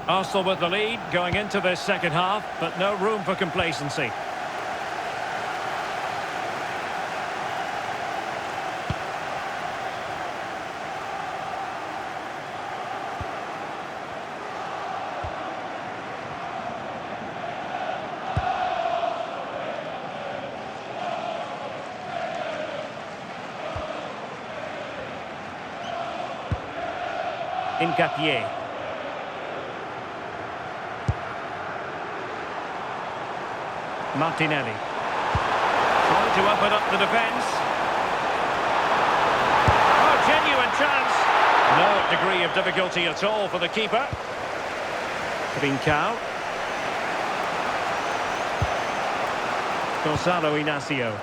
Arsenal with the lead going into this second half, but no room for complacency. Incapié. Martinelli. Trying to open up the defence. Oh, genuine chance. No degree of difficulty at all for the keeper. Trincao. Gonzalo Inacio.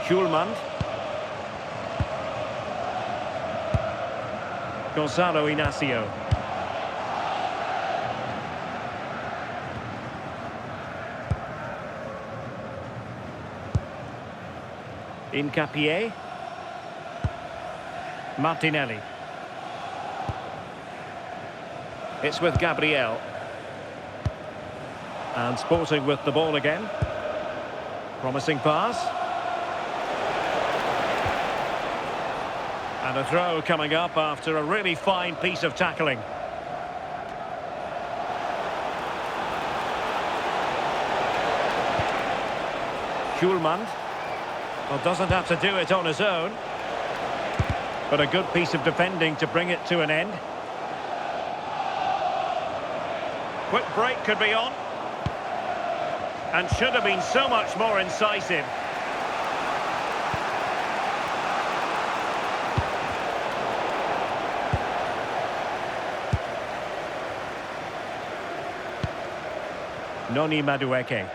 Schulman. Gonzalo Inacio. Incapié. Martinelli. It's with Gabriel. And Sporting with the ball again. Promising pass. And a throw coming up after a really fine piece of tackling. Schulman. Well, doesn't have to do it on his own. But a good piece of defending to bring it to an end. Quick break could be on. And should have been so much more incisive. Noni Madueke.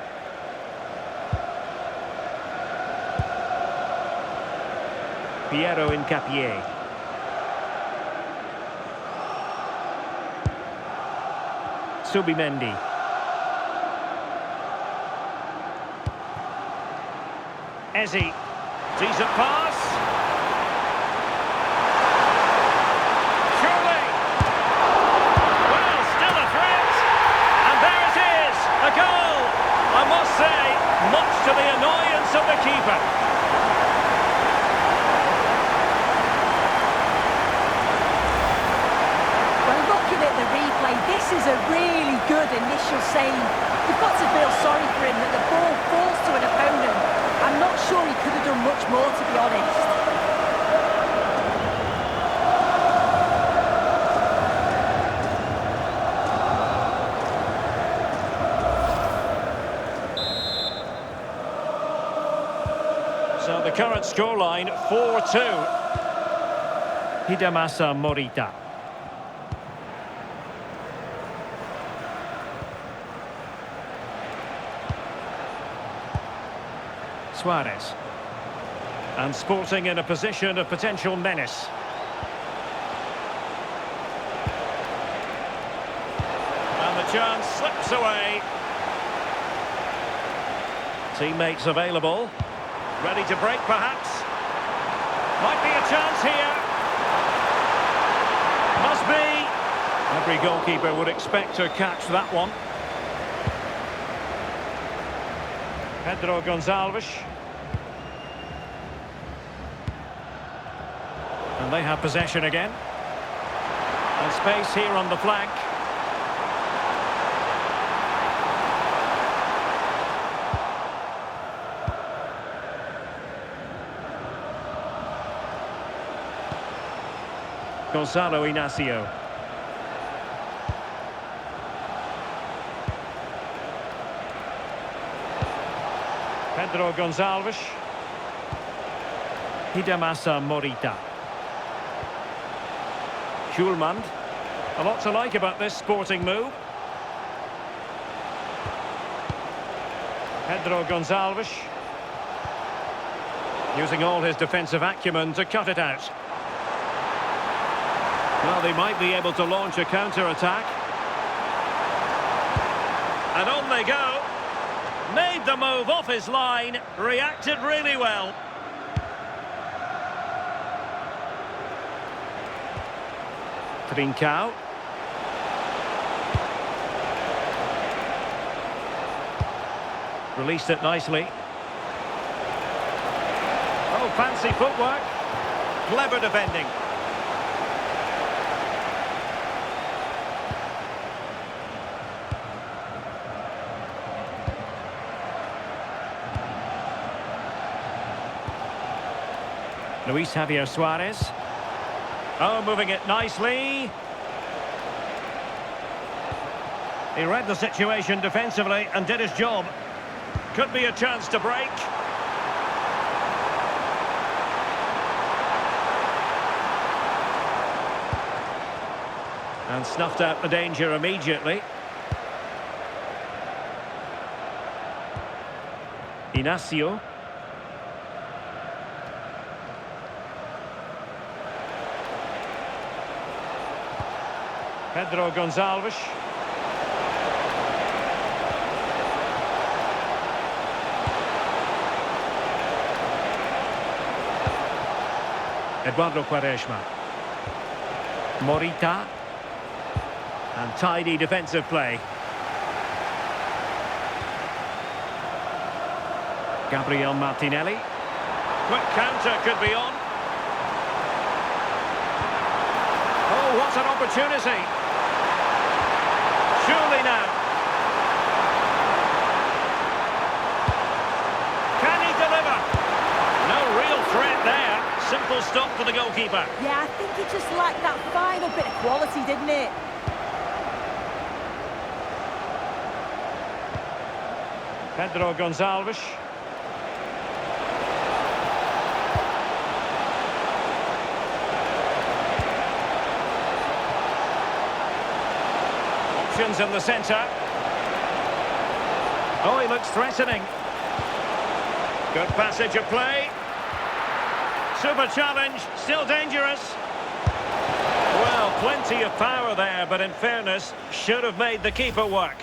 Piero Incapié. Subimendi. Ezi. Decent pass. Surely. Well, still a threat. And there it is. A goal. I must say, much to the annoyance of the keeper. Well, looking at the replay, this is a really good initial save. You've got to feel sorry for him that the ball falls to an opponent. I'm not sure he could have done much more, to be honest. So the current scoreline, 4-2. Hidemasa Morita. Suarez. And Sporting in a position of potential menace. And the chance slips away. Teammates available. Ready to break, perhaps. Might be a chance here. Must be. Every goalkeeper would expect to catch that one. Pedro Gonçalves. And they have possession again. And space here on the flank. Gonzalo Inacio. Pedro Gonçalves. Hidemasa Morita. Schulman. A lot to like about this Sporting move. Pedro Gonçalves. Using all his defensive acumen to cut it out. Well, they might be able to launch a counter-attack. And on they go. Made the move off his line, reacted really well. Trincao. Released it nicely. Oh, fancy footwork. Clever defending. Luis Javier Suarez. Oh, moving it nicely. He read the situation defensively and did his job. Could be a chance to break. And snuffed out the danger immediately. Inacio. Pedro Gonçalves. Eduardo Quaresma. Morita. And tidy defensive play. Gabriel Martinelli. Quick counter could be on. Oh, what an opportunity. Surely now. Can he deliver? No real threat there. Simple stop for the goalkeeper. Yeah, I think he just lacked that final bit of quality, didn't it? Pedro Gonçalves. Options in the centre. Oh, he looks threatening. Good passage of play. Super challenge, still dangerous. Well, plenty of power there, but in fairness, should have made the keeper work.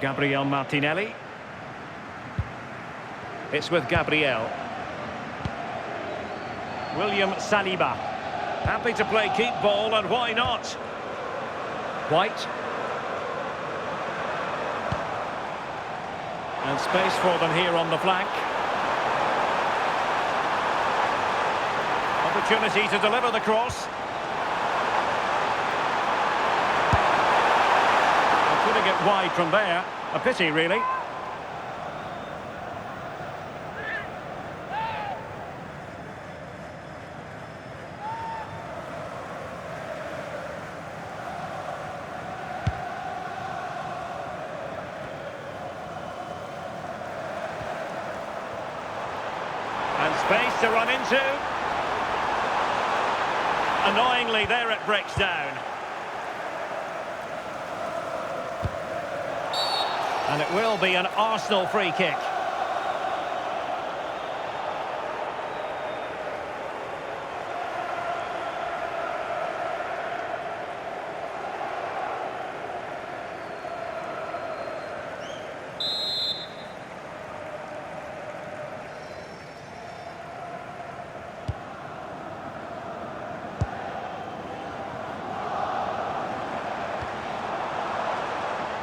Gabriel Martinelli. It's with Gabriel. William Saliba. Happy to play keep ball, and why not? White. And space for them here on the flank. Opportunity to deliver the cross. Putting it wide from there. A pity, really. And space to run into. Annoyingly, there it breaks down. And it will be an Arsenal free kick.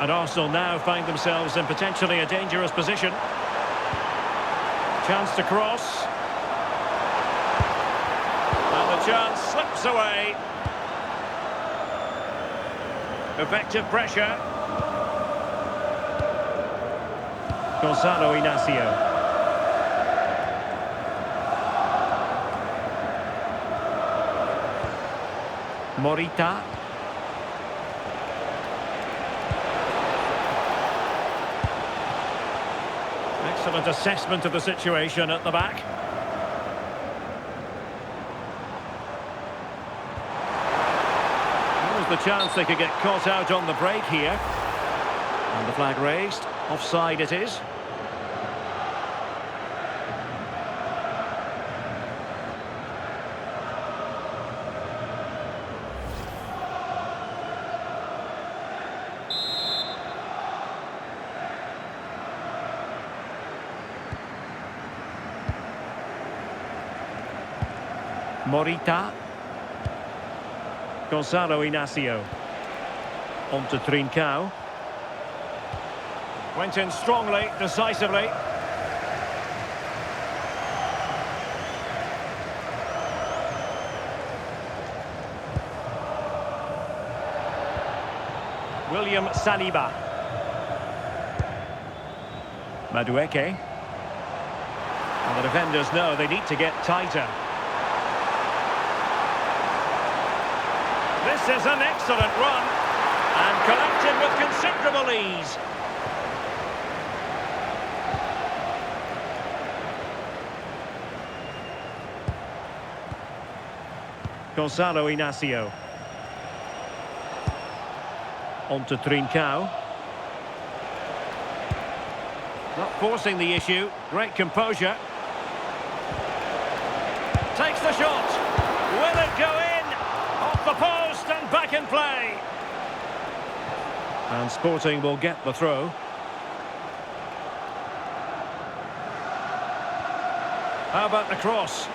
And Arsenal now find themselves in potentially a dangerous position. Chance to cross. And the chance slips away. Effective pressure. Gonzalo Inacio. Morita. Excellent assessment of the situation at the back. He was the chance they could get caught out on the break here. And the flag raised. Offside it is. Morita. Gonzalo Inacio. On to Trincao. Went in strongly, decisively. William Saliba. Madueke. And the defenders know they need to get tighter. This is an excellent run, and collected with considerable ease. Gonzalo Inacio. On to Trincao. Not forcing the issue, great composure. Takes the shot. Will it go in? Off the post and back in play. And Sporting will get the throw. How about the cross?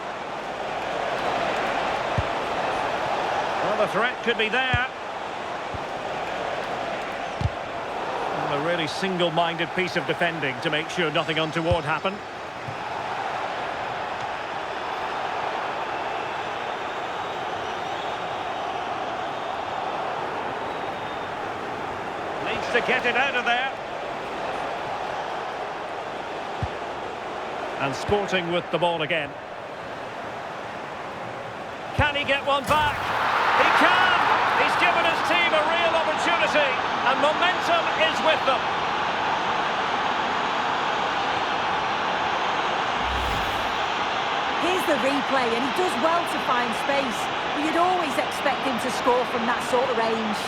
Well, the threat could be there. And a really single-minded piece of defending to make sure nothing untoward happened. Needs to get it out of there. And Sporting with the ball again. Can he get one back? He can! He's given his team a real opportunity, and momentum is with them. Here's the replay, and he does well to find space, but you'd always expect him to score from that sort of range.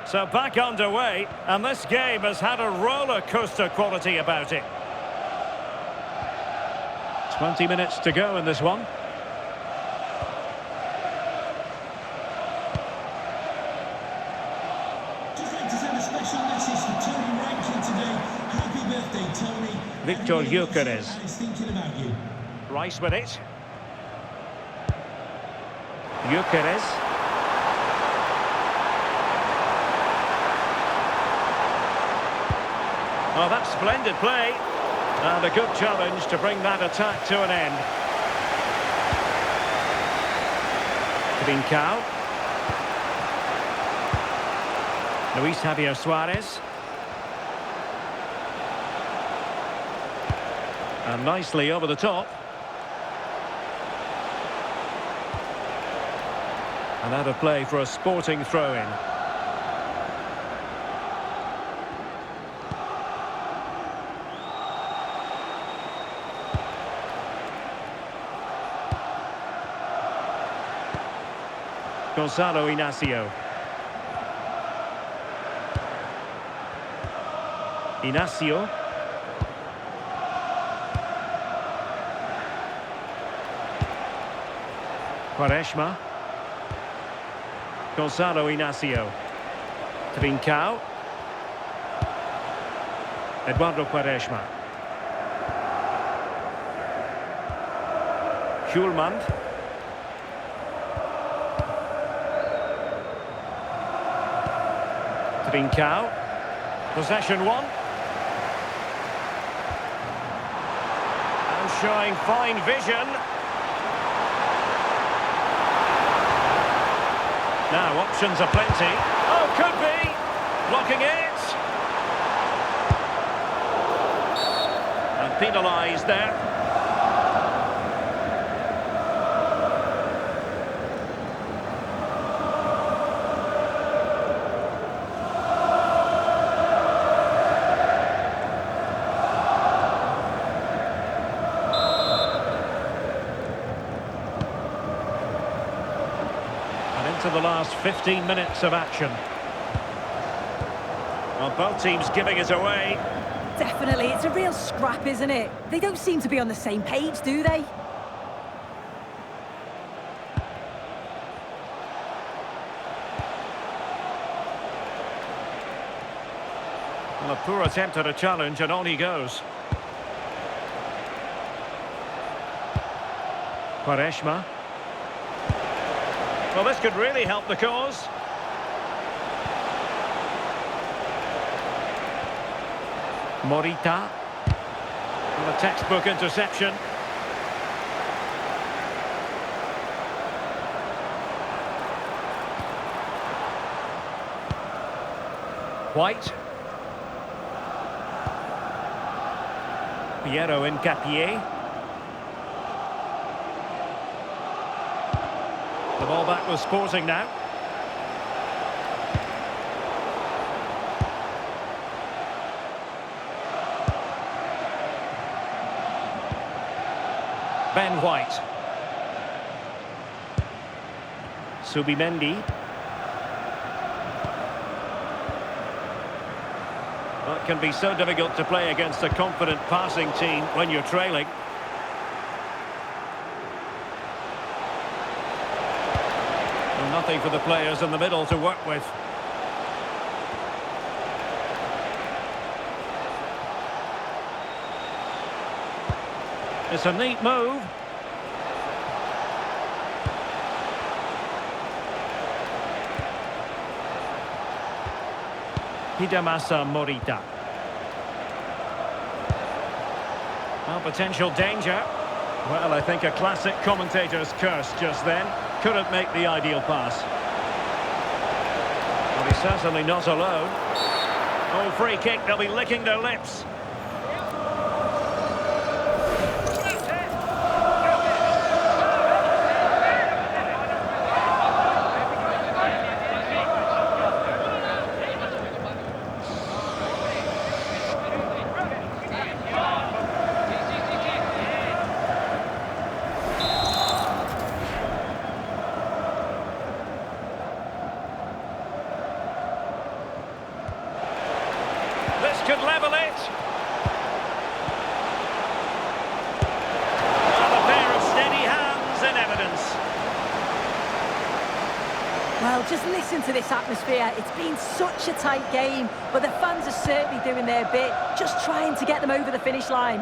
So back underway, and this game has had a roller coaster quality about it. 20 minutes to go in this one. Just like to send a special message to Tony Rankin today. Happy birthday, Tony. Victor Gyökeres. And he's thinking about you. Rice with it. Gyökeres. Oh, that's splendid play. And a good challenge to bring that attack to an end. Trincao. Luis Javier Suarez. And nicely over the top. And out of play for a Sporting throw-in. Gonzalo Inacio. Inacio. Quaresma. Gonzalo Inacio. Trincao. Eduardo Quaresma. Schulman. Trincao. Possession one. And showing fine vision. Now options are plenty. Oh, could be. Blocking it. And penalised there. to the last 15 minutes of action. Well, both teams giving it away. Definitely, it's a real scrap, isn't it? They don't seem to be on the same page, do they? Well, a poor attempt at a challenge, and on he goes. Quaresma. Well, this could really help the cause. Morita. And a textbook interception. White. Piero Incapié. The ball back with Sporting now. Ben White. Subimendi. Well, it can be so difficult to play against a confident passing team when you're trailing. Well, nothing for the players in the middle to work with. It's a neat move. Hidemasa Morita. Well, potential danger. Well, I think a classic commentator's curse just then. Couldn't make the ideal pass. Well, he's certainly not alone. Oh, free kick, they'll be licking their lips. This could level it. Well, a pair of steady hands in evidence. Well, just listen to this atmosphere. It's been such a tight game, but the fans are certainly doing their bit, just trying to get them over the finish line.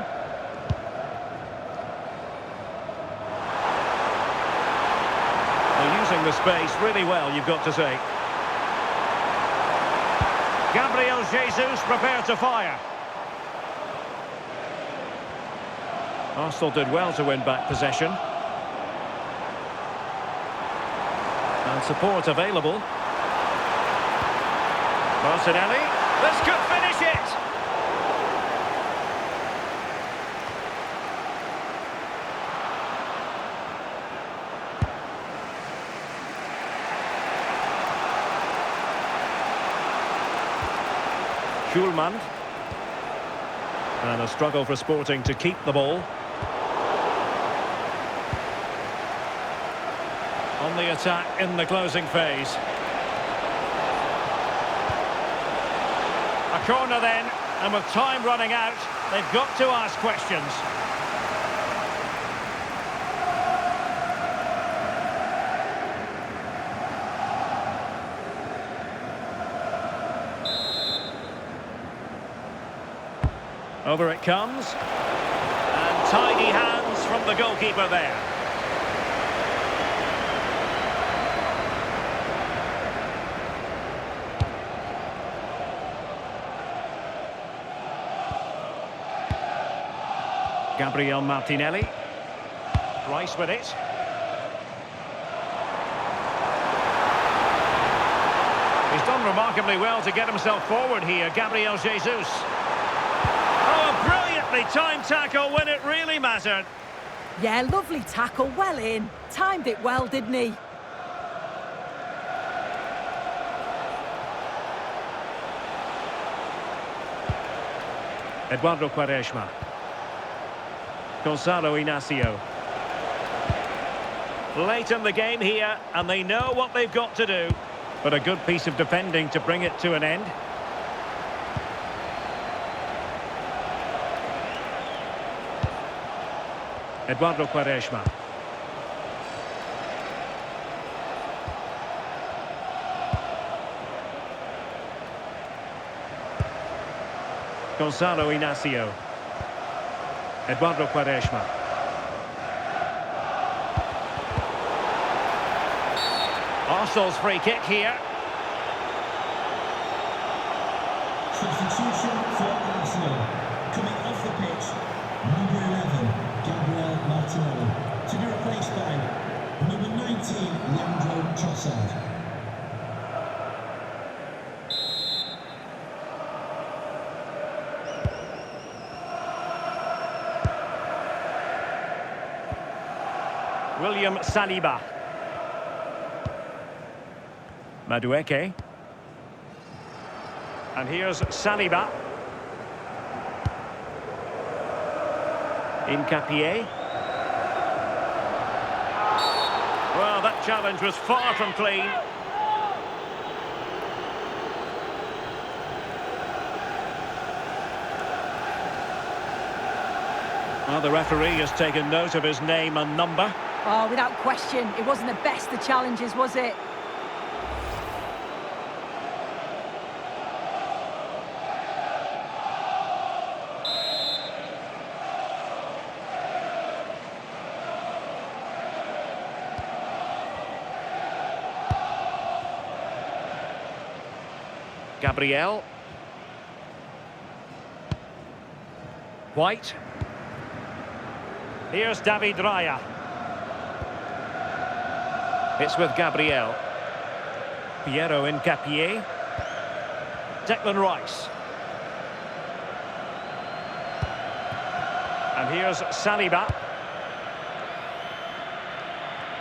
They're using the space really well, you've got to say. Gabriel Jesus prepared to fire. Arsenal did well to win back possession. And support available. Martinelli. This could finish it. Schulman. And a struggle for Sporting to keep the ball. On the attack in the closing phase. A corner then, and with time running out, they've got to ask questions. Over it comes. And tidy hands from the goalkeeper there. Gabriel Martinelli. Rice with it. He's done remarkably well to get himself forward here, Gabriel Jesus. Oh, a brilliantly timed tackle when it really mattered. Yeah, lovely tackle, well in. Timed it well, didn't he? Eduardo Quaresma. Gonzalo Inacio. Late in the game here, and they know what they've got to do. But a good piece of defending to bring it to an end. Eduardo Quaresma. Gonzalo Inacio. Eduardo Quaresma. Arsenal's free kick here. Substitution for Arsenal. Coming off the pitch, number 11, Gabriel Martinelli. To be replaced by number 19, Leandro Trossard. William Saliba. Madueke. And here's Saliba. Hincapié. Well, that challenge was far from clean. Well, the referee has taken note of his name and number. Oh, without question, it wasn't the best of challenges, was it? Gabriel. White. Here's David Raya. It's with Gabriel. Piero Hincapié. Declan Rice. And here's Saliba.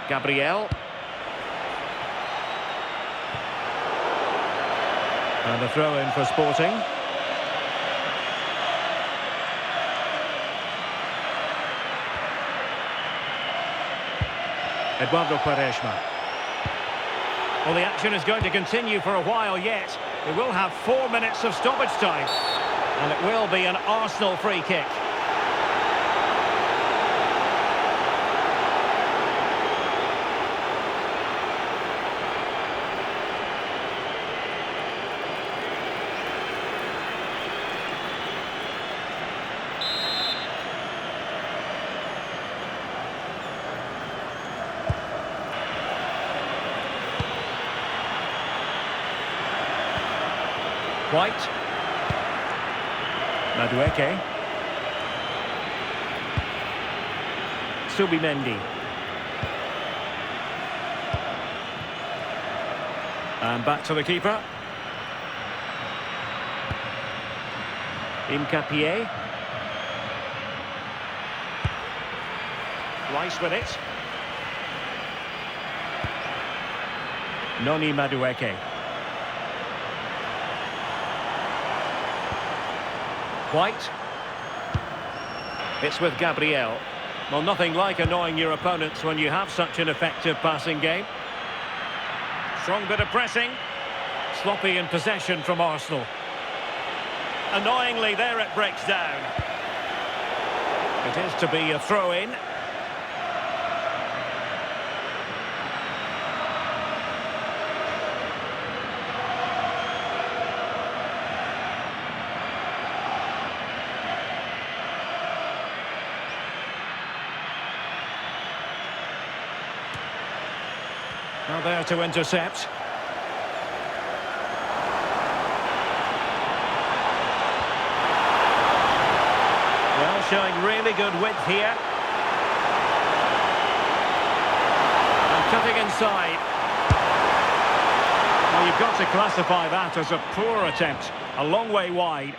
Gabriel. And a throw-in for Sporting. Eduardo Quaresma. Well, the action is going to continue for a while yet. We will have 4 minutes of stoppage time. And it will be an Arsenal free kick. White. Madueke. Subimendi. And back to the keeper. Hincapié. Rice with it. Noni Madueke. White. It's with Gabriel. Well, nothing like annoying your opponents when you have such an effective passing game. Strong bit of pressing. Sloppy in possession from Arsenal. Annoyingly, there it breaks down. It is to be a throw-in. Now there to intercept. Well, showing really good width here. And cutting inside. Well, you've got to classify that as a poor attempt. A long way wide.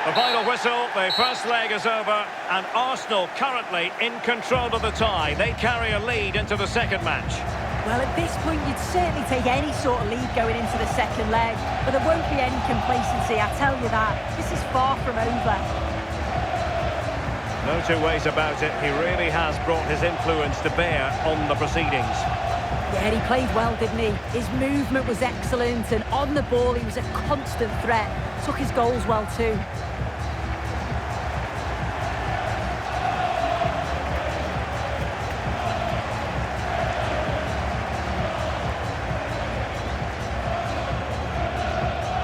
The final whistle, the first leg is over, and Arsenal currently in control of the tie. They carry a lead into the second match. Well, at this point, you'd certainly take any sort of lead going into the second leg, but there won't be any complacency, I tell you that. This is far from over. No two ways about it, he really has brought his influence to bear on the proceedings. Yeah, he played well, didn't he? His movement was excellent, and on the ball, he was a constant threat. Took his goals well, too.